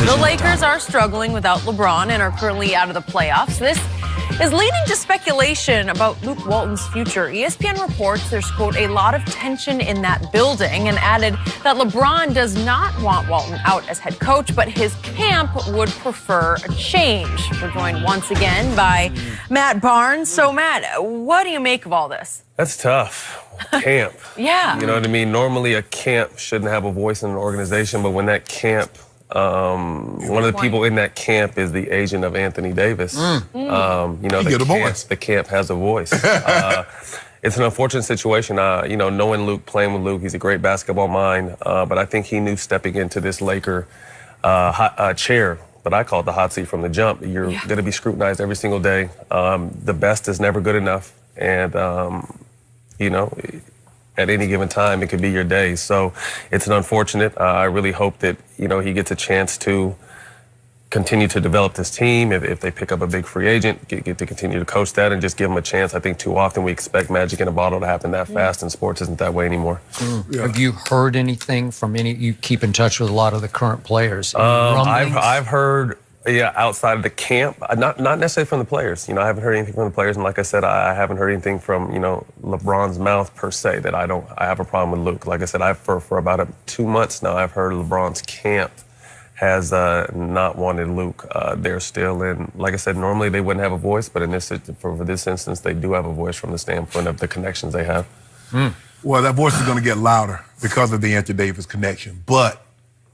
The Lakers are struggling without LeBron and are currently out of the playoffs. This is leading to speculation about Luke Walton's future. ESPN reports there's, quote, a lot of tension in that building, and added that LeBron does not want Walton out as head coach, but his camp would prefer a change. We're joined once again by Matt Barnes. So, Matt, what do you make of all this? That's tough. Camp. Yeah. You know what I mean? Normally a camp shouldn't have a voice in an organization, but when that camp, one of the people in that camp is the agent of Anthony Davis. You know, the camp has a voice. It's an unfortunate situation. You know, knowing Luke, playing with Luke, he's a great basketball mind, but I think he knew stepping into this Laker chair, but I call it the hot seat from the jump. You're going to be scrutinized every single day. The best is never good enough. And, you know, at any given time, it could be your day. So it's an unfortunate. I really hope that, you know, he gets a chance to continue to develop this team. If they pick up a big free agent, get to continue to coach that and just give him a chance. I think too often we expect magic in a bottle to happen that fast, and sports isn't that way anymore. Have you heard anything from any? You keep in touch with a lot of the current players. I've heard. Yeah, outside of the camp, not necessarily from the players. You know, I haven't heard anything from the players, and like I said, I haven't heard anything from, you know, LeBron's mouth per se that I have a problem with Luke. Like I said, for about 2 months now, I've heard LeBron's camp has not wanted Luke there still, and like I said, normally they wouldn't have a voice, but in this for this instance, they do have a voice from the standpoint of the connections they have. Well, that voice is going to get louder because of the Anthony Davis connection. But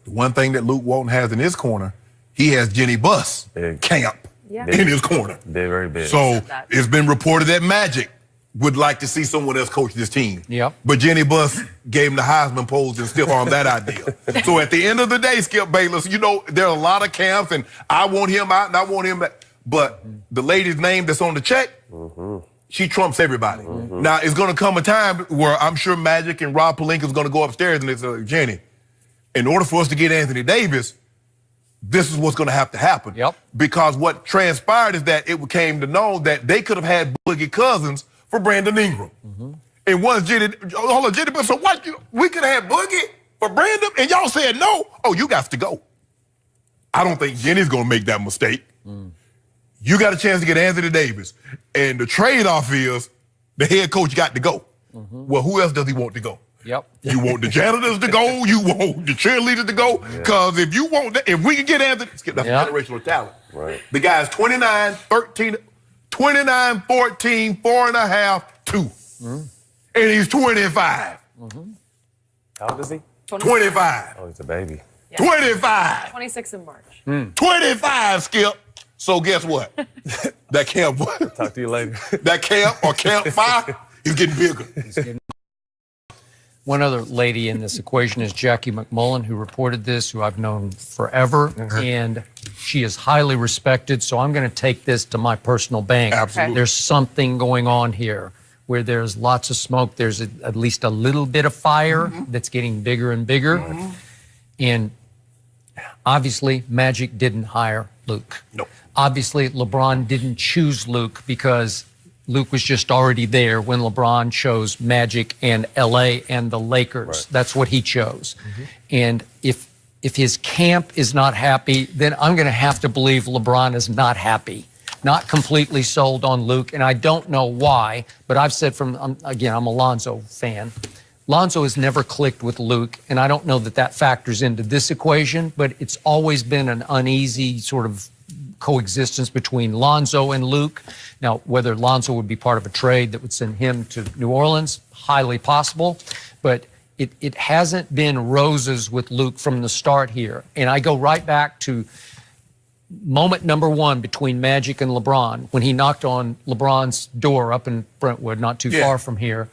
the one thing that Luke Walton has in his corner, he has Jenny Buss camp in his corner. Very big. So it's been reported that Magic would like to see someone else coach this team. Yep. But Jenny Buss gave him the Heisman pose and still on that idea. So at the end of the day, Skip Bayless, you know, there are a lot of camps, and I want him out and I want him back. But the lady's name that's on the check, she trumps everybody. Now, it's going to come a time where I'm sure Magic and Rob Pelinka's going to go upstairs and they say, Jenny, in order for us to get Anthony Davis, this is what's going to have to happen. Because what transpired is that it became to know that they could have had Boogie Cousins for Brandon Ingram. And once Jenny, so what? We could have had Boogie for Brandon, and y'all said no. Oh, you got to go. I don't think Jenny's going to make that mistake. You got a chance to get Anthony Davis, and the trade-off is the head coach got to go. Well, who else does he want to go? You want the janitors to go. You want the cheerleaders to go. Because if you want that, if we can get Anthony, that's generational talent. The guy's 29, 13, 29, 14, 4.5, 2. And he's 25. How old is he? 25. Oh, he's a baby. 25. 26 in March. 25, Skip. So guess what? That camp. Talk to you later. That camp or camp 5 is getting bigger. One other lady in this equation is Jackie McMullen, who reported this, who I've known forever, and she is highly respected, so I'm going to take this to my personal bank. Absolutely. There's something going on here where there's lots of smoke. There's at least a little bit of fire that's getting bigger and bigger. And obviously, Magic didn't hire Luke. No. Obviously, LeBron didn't choose Luke because Luke was just already there when LeBron chose Magic and LA and the Lakers. That's what he chose. And if his camp is not happy, then I'm going to have to believe LeBron is not happy, not completely sold on Luke. And I don't know why, but I've said again, I'm a Lonzo fan. Lonzo has never clicked with Luke, and I don't know that factors into this equation, but it's always been an uneasy sort of coexistence between Lonzo and Luke. Now, whether Lonzo would be part of a trade that would send him to New Orleans, highly possible, but it hasn't been roses with Luke from the start here. And I go right back to moment number 1 between Magic and LeBron, when he knocked on LeBron's door up in Brentwood, not too far from here.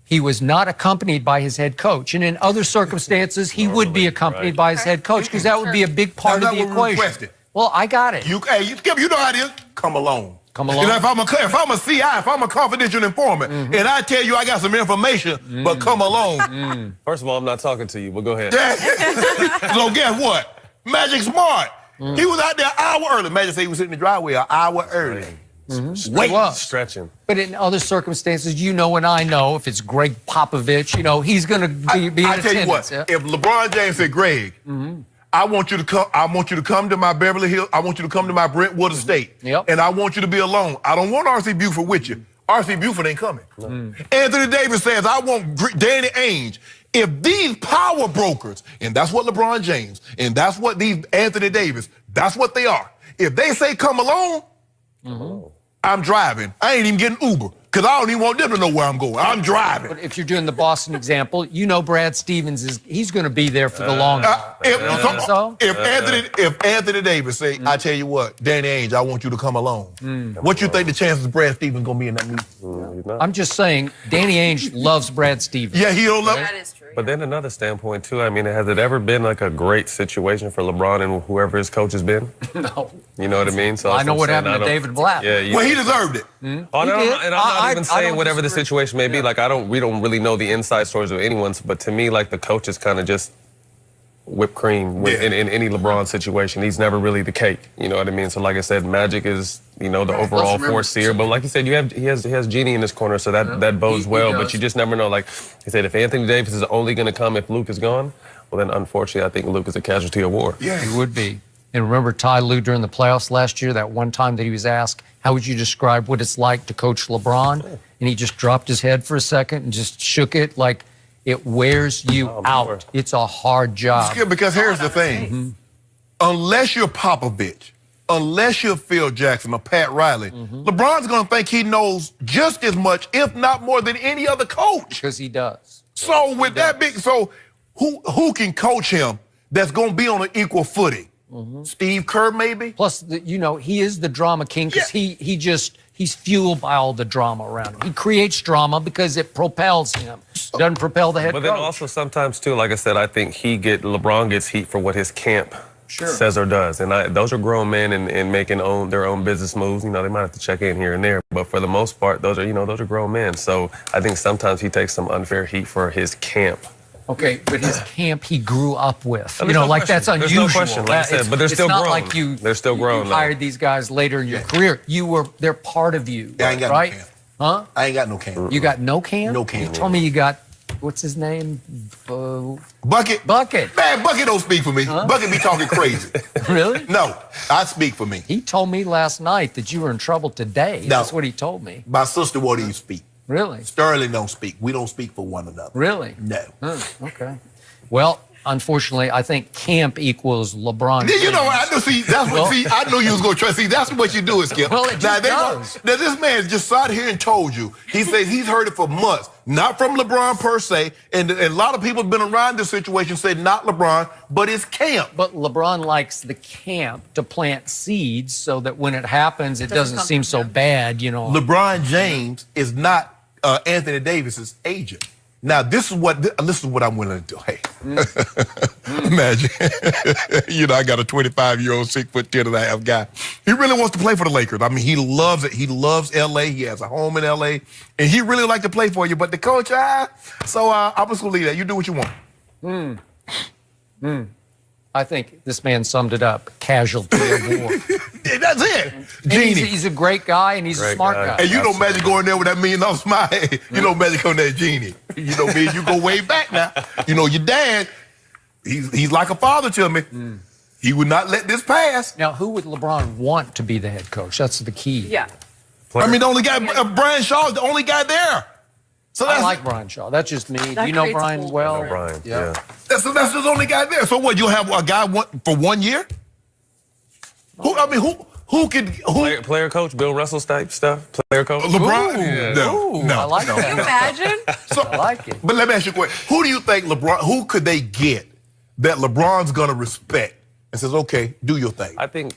He was not accompanied by his head coach. And in other circumstances, he would be accompanied by his head coach, because that would be a big part of the equation. Well, I got it. Skip, you know how it is. Come along. Come along. And if I'm a CI, if I'm a confidential informant, and I tell you I got some information, but come along. First of all, I'm not talking to you, but go ahead. So guess what? Magic smart. He was out there an hour early. Magic said he was sitting in the driveway an hour early. Wait, stretching. But in other circumstances, you know, and I know, if it's Greg Popovich, you know, he's going to be in attendance. I tell you what, if LeBron James said, Greg, I want you to come. I want you to come to my Beverly Hills. I want you to come to my Brentwood estate. Yep. And I want you to be alone. I don't want R.C. Buford with you. R.C. Buford ain't coming. Anthony Davis says, I want Danny Ainge. If these power brokers, and that's what LeBron James, and that's what these Anthony Davis, that's what they are. If they say come alone, I'm driving. I ain't even getting Uber because I don't even want them to know where I'm going. I'm driving. But if you're doing the Boston example, you know Brad Stevens he's going to be there for the long haul. If Anthony Davis say, I tell you what, Danny Ainge, I want you to come alone. What you think the chances of Brad Stevens going to be in that meeting? I'm just saying, Danny Ainge loves Brad Stevens. Yeah, he don't love That is true. But then another standpoint, too, I mean, has it ever been like a great situation for LeBron and whoever his coach has been? No. You know what I mean? So I know what happened to David Blatt. Yeah, well, he deserved it. And I'm not even saying whatever the situation may be. Like, we don't really know the inside stories of anyone's, but to me, like, the coach is kind of just whipped cream in any LeBron situation. He's never really the cake. You know what I mean? So, like I said, Magic is, the overall force here. But like you said, he has Genie in his corner, so that bodes well. But you just never know. Like I said, if Anthony Davis is only going to come if Luke is gone, well, then unfortunately, I think Luke is a casualty of war. Yeah, he would be. And remember Ty Lue during the playoffs last year, that one time that he was asked, how would you describe what it's like to coach LeBron? And he just dropped his head for a second and just shook it like it wears you out. It's a hard job. Because here's the thing. Unless you're Popovich, unless you're Phil Jackson or Pat Riley, LeBron's going to think he knows just as much, if not more, than any other coach. Because he does. So with that big, who can coach him that's going to be on an equal footing? Steve Kerr, maybe? Plus, he is the drama king because he's fueled by all the drama around him. He creates drama because it propels him. It doesn't propel the head coach. But then also sometimes, too, like I said, I think LeBron gets heat for what his camp says or does. And those are grown men and making their own business moves. They might have to check in here and there. But for the most part, those are grown men. So I think sometimes he takes some unfair heat for his camp. Okay, but his camp he grew up with. That's unusual. There's no question, like I said, but they're still grown. It's not like they're still grown. You hired these guys later in your career. They're part of you, I ain't got right? no camp. Huh? I ain't got no camp. You got no camp? No camp. You told me you got, what's his name? Bucket. Bucket. Man, Bucket don't speak for me. Bucket be talking crazy. Really? No, I speak for me. He told me last night that you were in trouble today. No. That's what he told me. My sister won't even speak. Really? Sterling don't speak. We don't speak for one another. Really? No. Okay. Well, unfortunately, I think camp equals LeBron. I know. See, that's what. I know you was gonna try. See, that's what you do, Skip. Well, it just does. Now, this man just sat here and told you. He says he's heard it for months, not from LeBron per se, and a lot of people have been around this situation said not LeBron, but it's camp. But LeBron likes the camp to plant seeds so that when it happens, it doesn't seem so bad. LeBron James is not Anthony Davis's agent. Now, this is what I'm willing to do. Hey, imagine, I got a 25-year-old, 6'10.5" guy. He really wants to play for the Lakers. I mean, he loves it. He loves L.A. He has a home in L.A. And he really like to play for you. But the coach, I'm just going to leave that. You do what you want. I think this man summed it up. Casualty of war. That's it. He's a great guy and he's a smart guy. And Magic going there with that $1 million smile. Magic on that Genie. Me, you go way back now. Your dad, he's like a father to me. He would not let this pass. Now, who would LeBron want to be the head coach? That's the key. Yeah. I mean, the only guy, Brian Shaw is the only guy there. So I like Brian Shaw. That's just me. Do you know Brian well? I know Brian, yeah. That's the only guy there. So what, you'll have a guy for 1 year? Who could... Player coach, Bill Russell type stuff? Player coach? LeBron? No. I like that. Can you imagine? I like it. But let me ask you a question. Who do you think who could they get that LeBron's going to respect and says, okay, do your thing? I think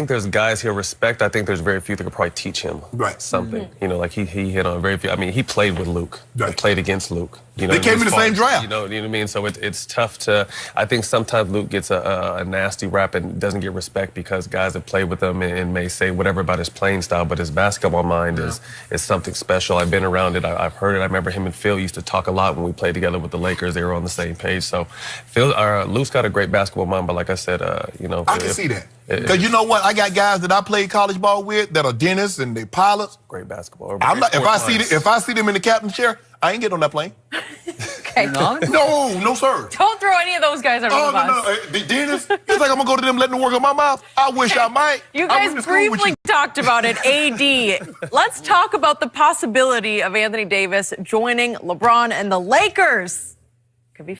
there's guys he'll respect. I think there's very few that could probably teach him something. Like he hit on very few. I mean, he played with Luke. Right. He played against Luke. They came in the same draft. You know what I mean? So it's tough to. I think sometimes Luke gets a nasty rap and doesn't get respect because guys have played with him and may say whatever about his playing style, but his basketball mind is something special. I've been around it. I've heard it. I remember him and Phil used to talk a lot when we played together with the Lakers. They were on the same page. So Luke's got a great basketball mind, but like I said, I can see that. Because you know what? I got guys that I played college ball with that are dentists and they pilots. Great basketball. If I see them in the captain's chair, I ain't getting on that plane. Okay. You're not? No, sir. Don't throw any of those guys under the bus. No. Dennis, you think I'm going to go to them letting them work on my mouth? I wish I might. You guys briefly talked about it, AD. Let's talk about the possibility of Anthony Davis joining LeBron and the Lakers. Could be